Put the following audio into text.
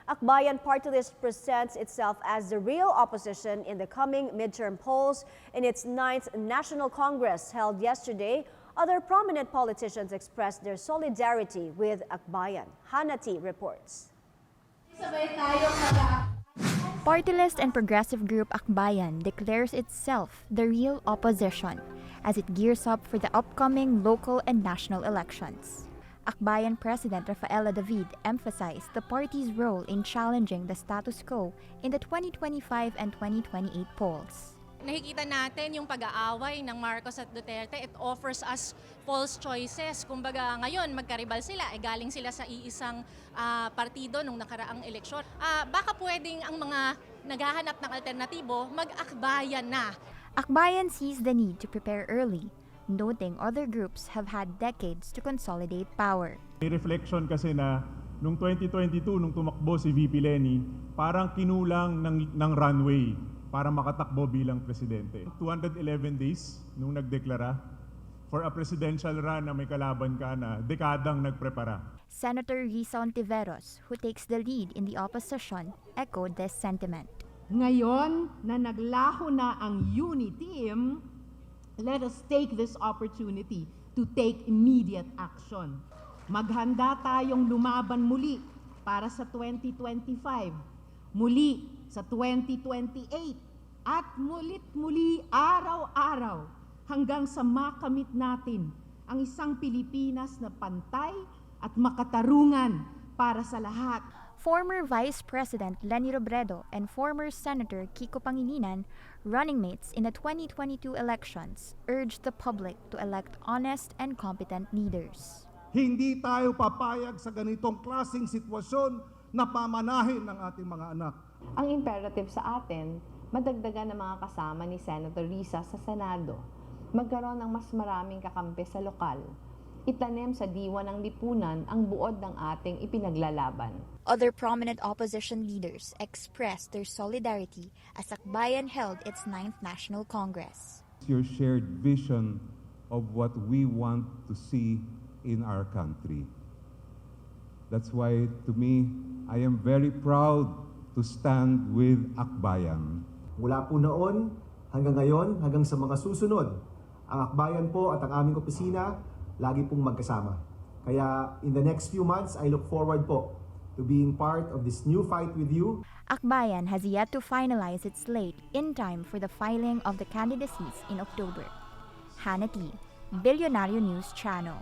Akbayan Party List presents itself as the real opposition in the coming midterm polls in its 9th National Congress held yesterday. Other prominent politicians expressed their solidarity with Akbayan. Hanati reports. Party list and progressive group Akbayan declares itself the real opposition as it gears up for the upcoming local and national elections. Akbayan President Rafaela David emphasized the party's role in challenging the status quo in the 2025 and 2028 polls. Nakikita natin yung pag-aaway ng Marcos at Duterte. It offers us false choices. Kumbaga ngayon magkaribal sila, galing sila sa iisang partido nung nakaraang eleksyon. Baka pwedeng ang mga naghahanap ng alternatibo mag-akbayan na. Akbayan sees the need to prepare early, noting other groups have had decades to consolidate power. May reflection kasi na nung 2022, nung tumakbo si VP Leni, parang kinulang ng runway para makatakbo bilang presidente. 211 days nung nagdeklara for a presidential run na may kalaban ka na dekadang nagprepara. Senator Risa Ontiveros, who takes the lead in the opposition, echoed this sentiment. Ngayon na naglaho na ang UNITEAM, let us take this opportunity to take immediate action. Maghanda tayong lumaban muli para sa 2025, muli sa 2028, at mulit-muli araw-araw hanggang sa makamit natin ang isang Pilipinas na pantay at makatarungan para sa lahat. Former Vice President Leni Robredo and former Senator Kiko Pangilinan, running mates in the 2022 elections, urged the public to elect honest and competent leaders. Hindi tayo papayag sa ganitong klaseng sitwasyon na pamanahin ng ating mga anak. Ang imperative sa atin, madagdagan ng mga kasama ni Senator Risa sa Senado, magkaroon ng mas maraming kakampi sa lokal, itanim sa diwa ng lipunan ang buod ng ating ipinaglalaban. Other prominent opposition leaders expressed their solidarity as Akbayan held its 9th National Congress. Your shared vision of what we want to see in our country. That's why, to me, I am very proud to stand with Akbayan. Mula po noon hanggang ngayon, hanggang sa mga susunod, ang Akbayan po at ang aming opisina lagi pong magkasama. Kaya in the next few months, I look forward po to being part of this new fight with you. Akbayan has yet to finalize its slate in time for the filing of the candidacies in October. Hanati, Billionario News Channel.